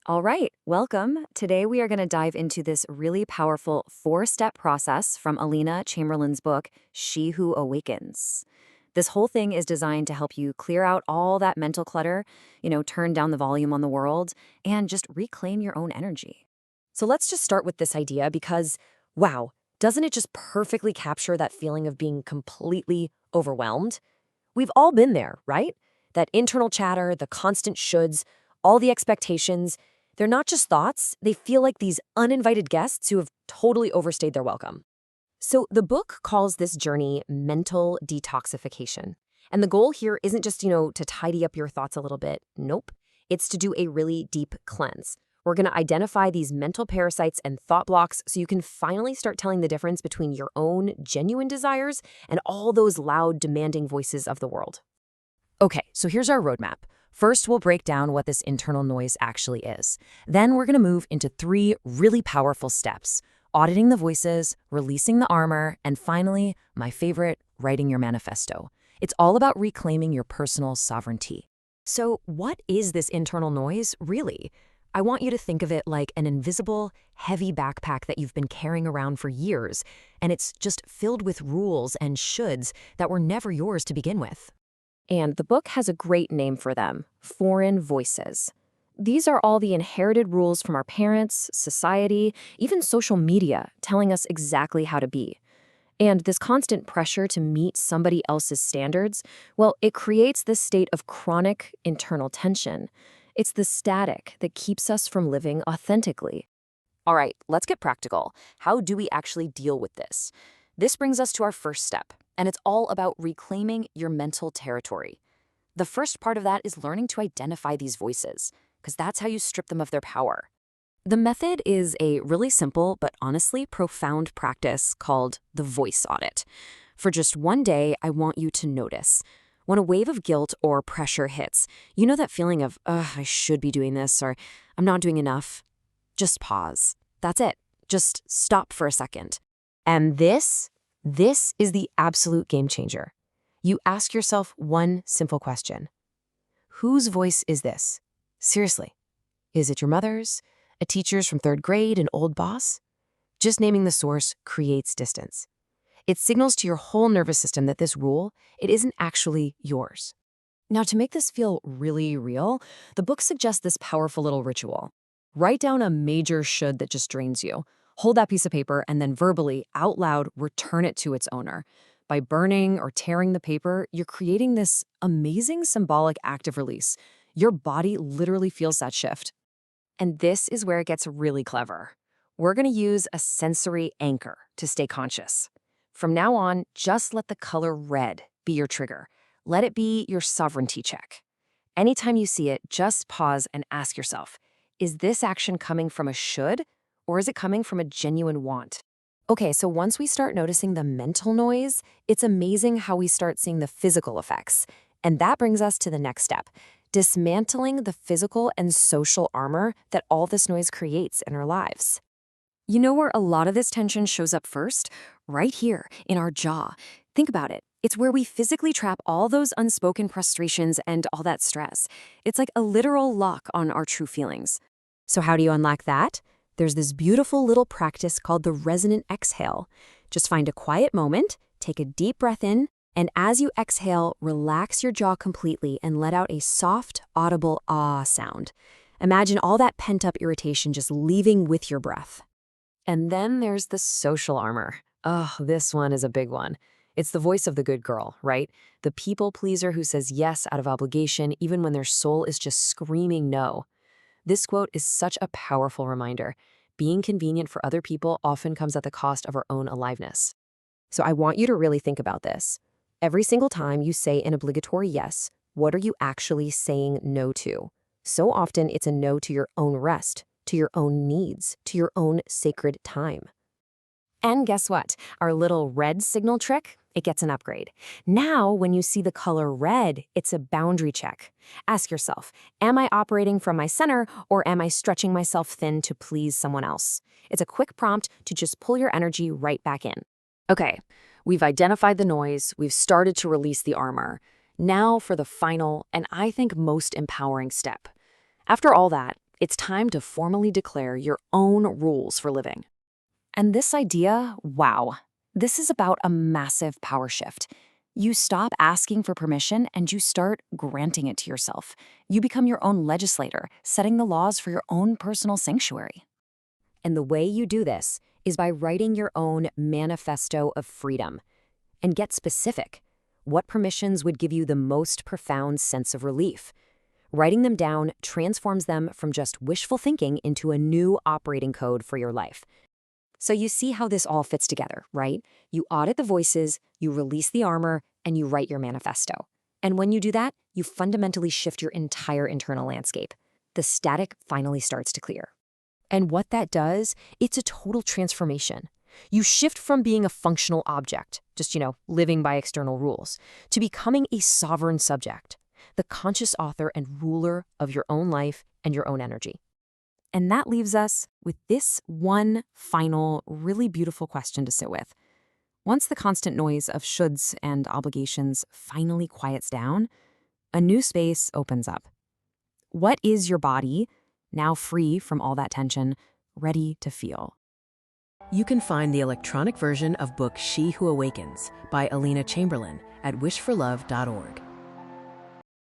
All right, welcome. Today we are going to dive into this really powerful four-step process from Alina Chamberlain's book, She Who Awakens. This whole thing is designed to help you clear out all that mental clutter, turn down the volume on the world, and just reclaim your own energy. So let's just start with this idea because, wow, doesn't it just perfectly capture that feeling of being completely overwhelmed? We've all been there, right? That internal chatter, the constant shoulds, all the expectations, they're not just thoughts, they feel like these uninvited guests who have totally overstayed their welcome. So the book calls this journey mental detoxification. And the goal here isn't just, to tidy up your thoughts a little bit. Nope. It's to do a really deep cleanse. We're going to identify these mental parasites and thought blocks so you can finally start telling the difference between your own genuine desires and all those loud, demanding voices of the world. Okay, so here's our roadmap. First, we'll break down what this internal noise actually is. Then we're going to move into 3 really powerful steps: auditing the voices, releasing the armor, and finally, my favorite, writing your manifesto. It's all about reclaiming your personal sovereignty. So what is this internal noise, really? I want you to think of it like an invisible, heavy backpack that you've been carrying around for years, and it's just filled with rules and shoulds that were never yours to begin with. And the book has a great name for them: foreign voices. These are all the inherited rules from our parents, society, even social media, telling us exactly how to be. And this constant pressure to meet somebody else's standards, well, it creates this state of chronic internal tension. It's the static that keeps us from living authentically. All right, let's get practical. How do we actually deal with this? This brings us to our first step, and it's all about reclaiming your mental territory. The first part of that is learning to identify these voices, because that's how you strip them of their power. The method is a really simple but honestly profound practice called the voice audit. For just one day, I want you to notice. When a wave of guilt or pressure hits, you know that feeling of, I should be doing this, or I'm not doing enough? Just pause. That's it. Just stop for a second. And this is the absolute game changer. You ask yourself one simple question. Whose voice is this? Seriously. Is it your mother's? A teacher's from 3rd grade? An old boss? Just naming the source creates distance. It signals to your whole nervous system that this rule, it isn't actually yours. Now, to make this feel really real, the book suggests this powerful little ritual. Write down a major should that just drains you. Hold that piece of paper and then verbally, out loud, return it to its owner. By burning or tearing the paper, you're creating this amazing symbolic act of release. Your body literally feels that shift. And this is where it gets really clever. We're going to use a sensory anchor to stay conscious. From now on, just let the color red be your trigger. Let it be your sovereignty check. Anytime you see it, just pause and ask yourself, is this action coming from a should, or is it coming from a genuine want? Okay, so once we start noticing the mental noise, it's amazing how we start seeing the physical effects. And that brings us to the next step: dismantling the physical and social armor that all this noise creates in our lives. You know where a lot of this tension shows up first? Right here, in our jaw. Think about it. It's where we physically trap all those unspoken frustrations and all that stress. It's like a literal lock on our true feelings. So how do you unlock that? There's this beautiful little practice called the resonant exhale. Just find a quiet moment, take a deep breath in, and as you exhale, relax your jaw completely and let out a soft, audible ah sound. Imagine all that pent-up irritation just leaving with your breath. And then there's the social armor. Oh, this one is a big one. It's the voice of the good girl, right? The people pleaser who says yes out of obligation even when their soul is just screaming no. This quote is such a powerful reminder. Being convenient for other people often comes at the cost of our own aliveness. So I want you to really think about this. Every single time you say an obligatory yes, what are you actually saying no to? So often it's a no to your own rest, to your own needs, to your own sacred time. And guess what? Our little red signal trick, it gets an upgrade. Now, when you see the color red, it's a boundary check. Ask yourself, am I operating from my center or am I stretching myself thin to please someone else? It's a quick prompt to just pull your energy right back in. Okay, we've identified the noise, we've started to release the armor. Now for the final, and I think most empowering step. After all that, It's time to formally declare your own rules for living. And this idea, wow, this is about a massive power shift. You stop asking for permission and you start granting it to yourself. You become your own legislator, setting the laws for your own personal sanctuary. And the way you do this is by writing your own manifesto of freedom. And get specific. What permissions would give you the most profound sense of relief? Writing them down transforms them from just wishful thinking into a new operating code for your life. So you see how this all fits together, right? You audit the voices, you release the armor, and you write your manifesto. And when you do that, you fundamentally shift your entire internal landscape. The static finally starts to clear. And what that does, it's a total transformation. You shift from being a functional object, just, living by external rules, to becoming a sovereign subject, the conscious author and ruler of your own life and your own energy. And that leaves us with this one final, really beautiful question to sit with. Once the constant noise of shoulds and obligations finally quiets down, a new space opens up. What is your body, now free from all that tension, ready to feel? You can find the electronic version of book She Who Awakens by Alina Chamberlain at wishforlove.org.